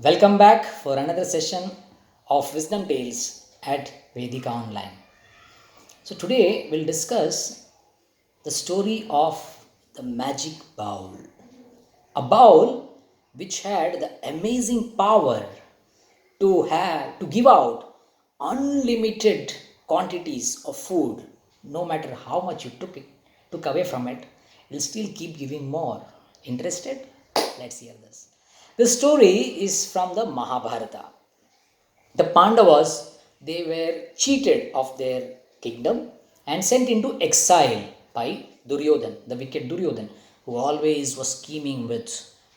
Welcome back for another session of Wisdom Tales at Vedika Online. So, today we'll discuss the story of the magic bowl. A bowl which had the amazing power to give out unlimited quantities of food. No matter how much you took away from it, it'll still keep giving more. Interested? Let's hear this. The story is from the Mahabharata. The Pandavas, they were cheated of their kingdom and sent into exile by Duryodhan, the wicked Duryodhan, who always was scheming with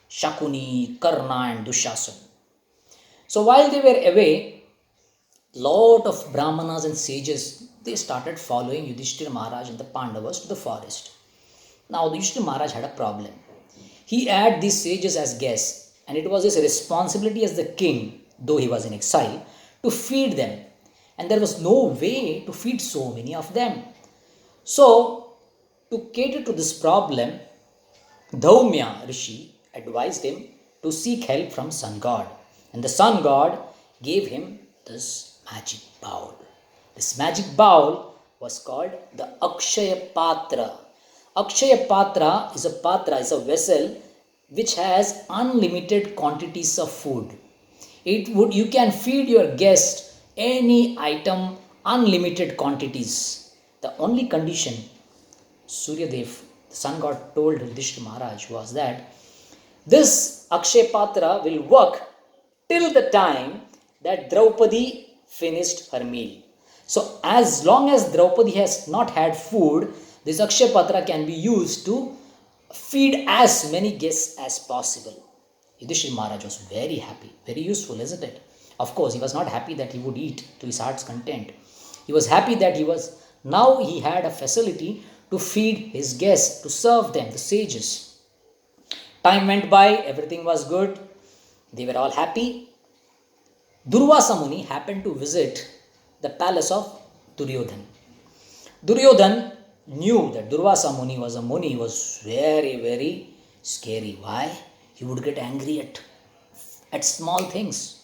Shakuni, Karna and Dushasan. So while they were away, lot of brahmanas and sages, they started following Yudhishthira Maharaj and the Pandavas to the forest. Now Yudhishthira Maharaj had a problem. He had these sages as guests, and it was his responsibility as the king, though he was in exile, to feed them. And there was no way to feed so many of them. So, to cater to this problem, Dhaumya Rishi advised him to seek help from Sun God. And the Sun God gave him this magic bowl. This magic bowl was called the Akshaya Patra. Akshaya Patra is a vessel which has unlimited quantities of food. You can feed your guest any item, unlimited quantities. The only condition Suryadev, the sun god, told Yudhishthira Maharaj was that this Akshay Patra will work till the time that Draupadi finished her meal. So, as long as Draupadi has not had food, this Akshay Patra can be used to feed as many guests as possible. Yudhishthira Maharaj was very happy, very useful, isn't it? Of course, he was not happy that he would eat to his heart's content. He was happy that now he had a facility to feed his guests, to serve them, the sages. Time went by, everything was good, they were all happy. Durvasa Muni happened to visit the palace of Duryodhan. Duryodhan knew that Durvasa Muni was a Muni, was very, very scary. Why? He would get angry at small things.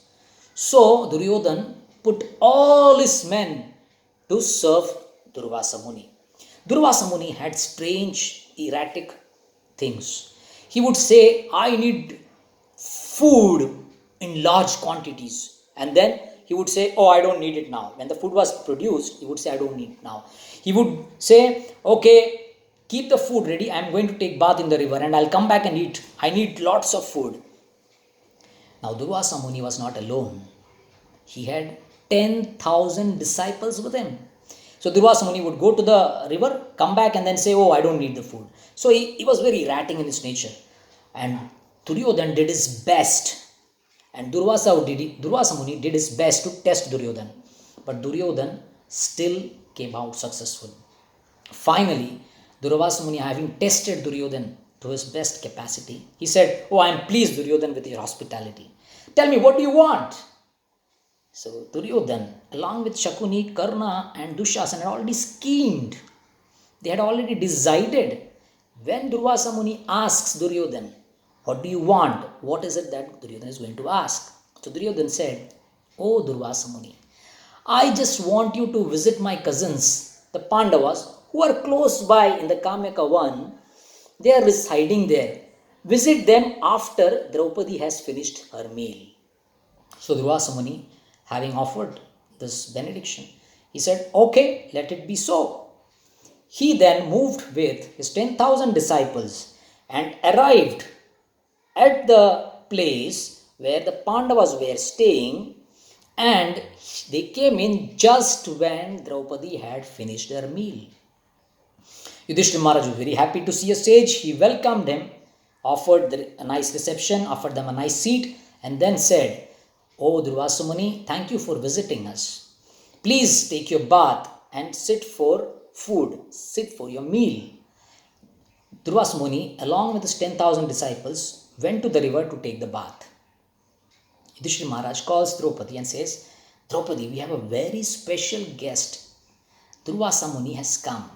So Duryodhan put all his men to serve Durvasa Muni. Durvasa Muni had strange, erratic things. He would say, I need food in large quantities. And then he would say, oh, I don't need it now. When the food was produced, he would say, I don't need it now. He would say, okay, keep the food ready. I'm going to take bath in the river and I'll come back and eat. I need lots of food. Now Durvasa Muni was not alone. He had 10,000 disciples with him. So Durvasa Muni would go to the river, come back and then say, oh, I don't need the food. So he was very erratic in his nature. And Duryodhan did his best. And Durvasa Muni did his best to test Duryodhan. But Duryodhan still came out successful. Finally, Durvasa Muni, having tested Duryodhan to his best capacity, he said, oh, I am pleased, Duryodhan, with your hospitality. Tell me, what do you want? So Duryodhan, along with Shakuni, Karna and Dushasan, had already schemed. They had already decided. When Durvasa Muni asks Duryodhan, what do you want? What is it that Duryodhan is going to ask? So Duryodhan said, oh Durvasa Muni, I just want you to visit my cousins, the Pandavas, who are close by in the Kamyaka Van. They are residing there. Visit them after Draupadi has finished her meal. So Durvasa Muni, having offered this benediction, he said, okay, let it be so. He then moved with his 10,000 disciples and arrived at the place where the Pandavas were staying, and they came in just when Draupadi had finished her meal. Yudhishthira Maharaj was very happy to see a sage. He welcomed him, offered a nice reception, offered them a nice seat, and then said, oh Durvasa Muni, thank you for visiting us. Please take your bath and sit for food, sit for your meal. Durvasa Muni, along with his 10,000 disciples, went to the river to take the bath. Yudhishthira Maharaj calls Draupadi and says, Draupadi, we have a very special guest. Durvasa Muni has come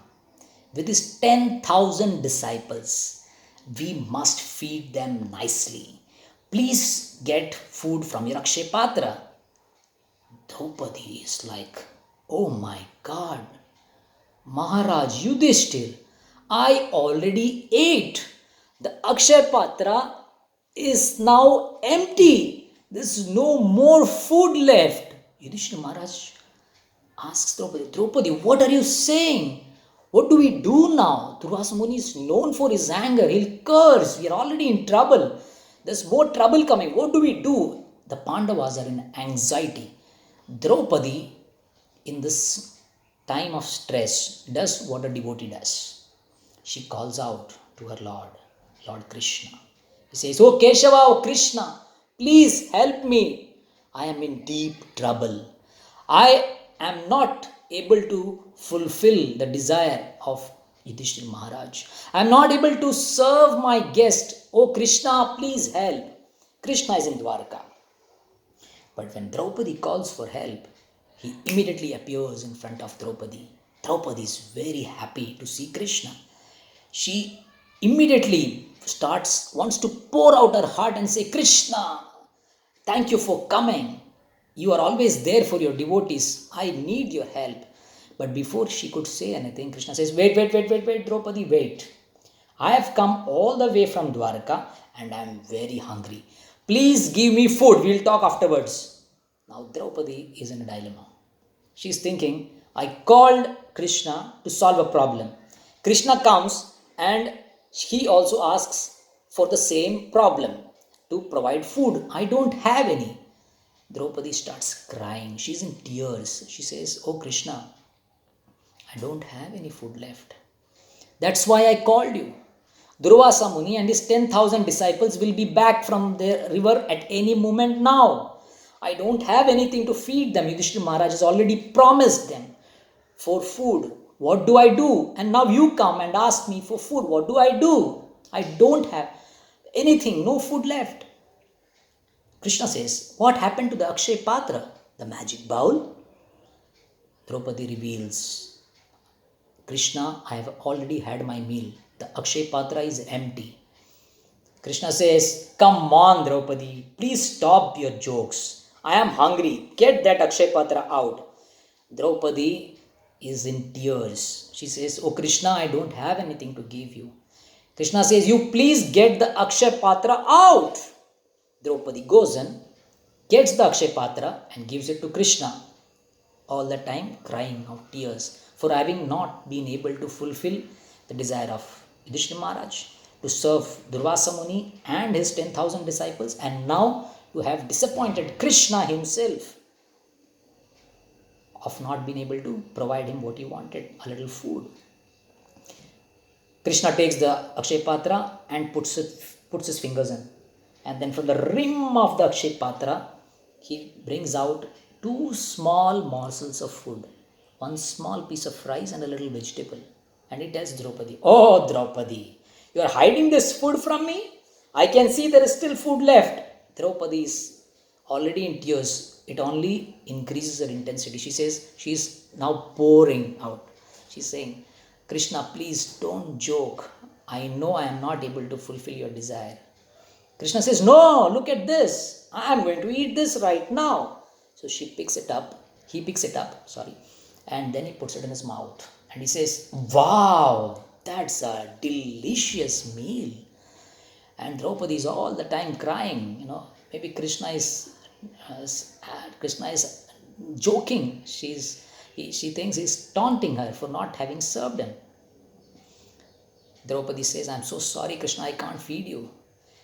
with his 10,000 disciples. We must feed them nicely. Please get food from your Akshay Patra. Draupadi is like, oh my god, Maharaj Yudhishthir, I already ate. The Akshay Patra is now empty. There's no more food left. Yudhishthir Maharaj asks Draupadi, Draupadi, what are you saying? What do we do now? Durvasa Muni is known for his anger. He'll curse. We are already in trouble. There's more trouble coming. What do we do? The Pandavas are in anxiety. Draupadi, in this time of stress, does what a devotee does. She calls out to her Lord, Lord Krishna. He says, Oh Keshava, oh Krishna, please help me. I am in deep trouble. I am not able to fulfill the desire of Yudhishthira Maharaj. I am not able to serve my guest. Oh Krishna, please help. Krishna is in Dwarka. But when Draupadi calls for help, he immediately appears in front of Draupadi. Draupadi is very happy to see Krishna. She immediately wants to pour out her heart and say, Krishna, thank you for coming. You are always there for your devotees. I need your help. But before she could say anything, Krishna says, wait, Draupadi, wait. I have come all the way from Dwarka and I am very hungry. Please give me food. We'll talk afterwards. Now Draupadi is in a dilemma. She's thinking, I called Krishna to solve a problem. Krishna comes and he also asks for the same problem, to provide food. I don't have any. Draupadi starts crying. She's in tears. She says, Oh Krishna, I don't have any food left. That's why I called you. Durvasa Muni and his 10,000 disciples will be back from the river at any moment now. I don't have anything to feed them. Yudhishthira Maharaj has already promised them for food. What do I do? And now you come and ask me for food. What do I do? I don't have anything, no food left. Krishna says, what happened to the Akshay Patra, the magic bowl? Draupadi reveals, Krishna, I have already had my meal. The Akshay Patra is empty. Krishna says, come on Draupadi, please stop your jokes. I am hungry. Get that Akshay Patra out. Draupadi is in tears. She says, oh Krishna, I don't have anything to give you. Krishna says, you please get the Akshay Patra out. Draupadi goes in, gets the Akshay Patra and gives it to Krishna. All the time crying out tears for having not been able to fulfill the desire of Yudhishthira Maharaj, to serve Durvasa Muni and his 10,000 disciples, and now to have disappointed Krishna himself of not being able to provide him what he wanted, a little food. Krishna takes the Akshay Patra and puts his fingers in. And then from the rim of the Akshay Patra, he brings out 2 small morsels of food. 1 small piece of rice and a little vegetable. And he tells Draupadi, oh Draupadi, you are hiding this food from me? I can see there is still food left. Draupadi is already in tears. It only increases her intensity. She says, she is now pouring out. She's saying, Krishna, please don't joke. I know I am not able to fulfill your desire. Krishna says, no, look at this. I am going to eat this right now. So he picks it up, and then he puts it in his mouth. And he says, wow, that's a delicious meal. And Draupadi is all the time crying. Maybe Krishna is joking. She thinks he's taunting her for not having served him. Draupadi says, I'm so sorry, Krishna, I can't feed you.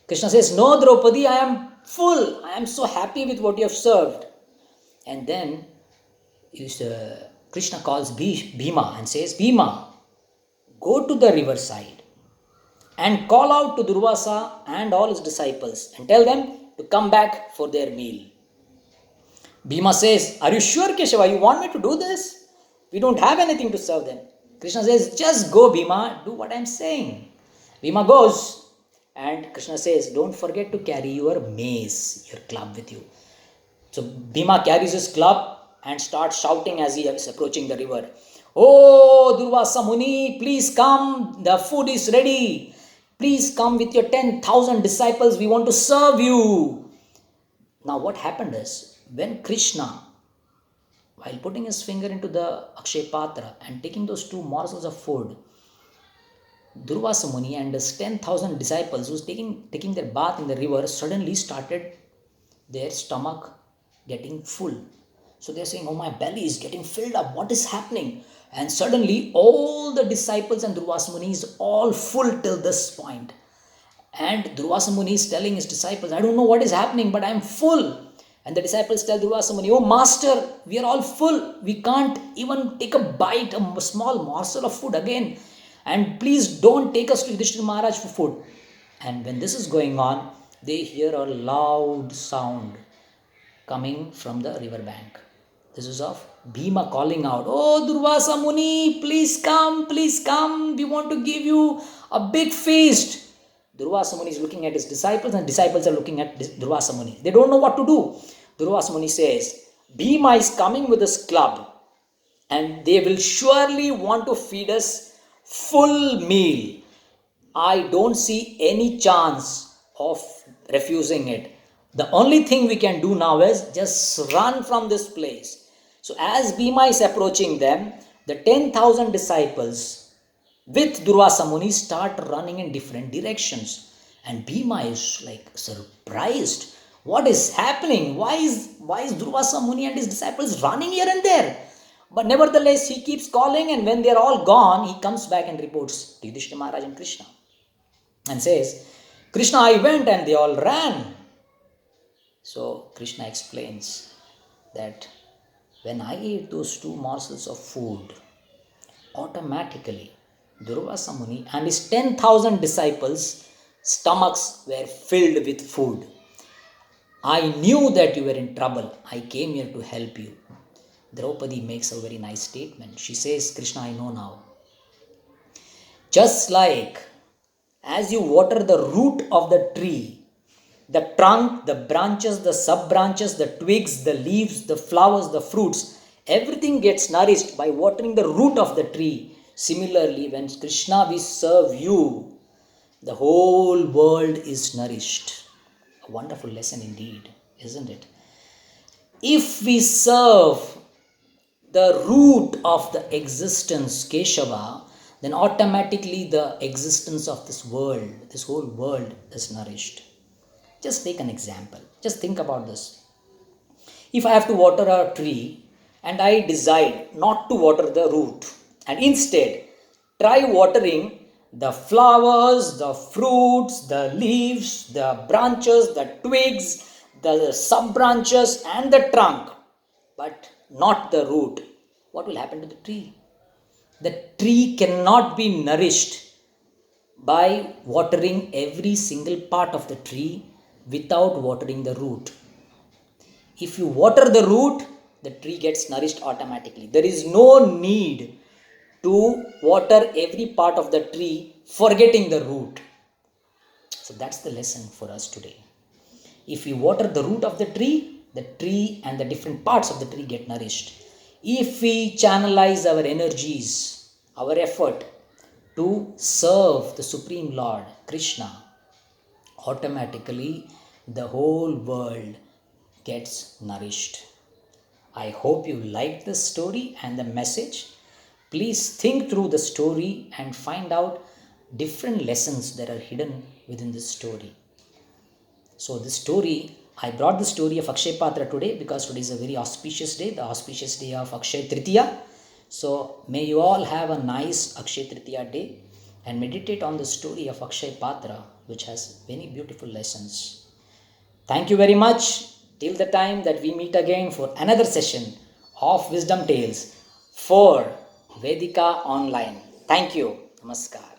Krishna says, no, Draupadi, I am full. I am so happy with what you have served. And then Krishna calls Bhima and says, Bhima, go to the riverside and call out to Durvasa and all his disciples and tell them to come back for their meal. Bhima says, are you sure, Keshava, you want me to do this? We don't have anything to serve them. Krishna says, just go, Bhima, do what I am saying. Bhima goes. And Krishna says, don't forget to carry your mace, your club with you. So Bhima carries his club and starts shouting as he is approaching the river. Oh, Durvasa Muni, please come. The food is ready. Please come with your 10,000 disciples. We want to serve you. Now what happened is, when Krishna, while putting his finger into the Akshay Patra and taking those two morsels of food, Durvasa Muni and his 10,000 disciples who was taking their bath in the river suddenly started their stomach getting full. So they're saying, oh, my belly is getting filled up. What is happening? And suddenly all the disciples and Durvasa Muni is all full till this point. And Durvasa Muni is telling his disciples, I don't know what is happening, but I am full. And the disciples tell Durvasa Muni, oh master, we are all full. We can't even take a bite, a small morsel of food again. And please don't take us to Yudhishthira Maharaj for food. And when this is going on, they hear a loud sound coming from the river bank. This is of Bhima calling out, oh Durvasa Muni, please come, we want to give you a big feast. Durvasa Muni is looking at his disciples and disciples are looking at Durvasa Muni. They don't know what to do. Durvasa Muni says, Bhima is coming with his club and they will surely want to feed us full meal. I don't see any chance of refusing it. The only thing we can do now is just run from this place. So as Bhima is approaching them, the 10,000 disciples with Durvasa Muni start running in different directions. And Bhima is like surprised. What is happening? Why is Durvasa Muni and his disciples running here and there? But nevertheless, he keeps calling, and when they are all gone, he comes back and reports to Yudhishthira Maharaj and Krishna and says, Krishna, I went and they all ran. So Krishna explains that when I ate those two morsels of food, automatically Durvasa Muni and his 10,000 disciples' stomachs were filled with food. I knew that you were in trouble. I came here to help you. Draupadi makes a very nice statement. She says, Krishna, I know now. Just like as you water the root of the tree, the trunk, the branches, the sub-branches, the twigs, the leaves, the flowers, the fruits, everything gets nourished by watering the root of the tree. Similarly, when Krishna, we serve you, the whole world is nourished. A wonderful lesson indeed, isn't it? If we serve the root of the existence, Keshava, then automatically the existence of this world, this whole world is nourished. Just take an example. Just think about this. If I have to water a tree and I decide not to water the root and instead try watering the flowers, the fruits, the leaves, the branches, the twigs, the sub-branches and the trunk, but not the root, what will happen to the tree? The tree cannot be nourished by watering every single part of the tree without watering the root. If you water the root, the tree gets nourished automatically. There is no need to water every part of the tree forgetting the root. So that's the lesson for us today. If we water the root of the tree and the different parts of the tree get nourished. If we channelize our energies, our effort to serve the Supreme Lord, Krishna, automatically the whole world gets nourished. I hope you liked this story and the message. Please think through the story and find out different lessons that are hidden within this story. So this story, I brought the story of Akshay Patra today because today is a very auspicious day, the auspicious day of Akshay Tritiya. So may you all have a nice Akshay Tritiya day and meditate on the story of Akshay Patra, which has many beautiful lessons. Thank you very much. Till the time that we meet again for another session of Wisdom Tales for Vedika Online. Thank you. Namaskar.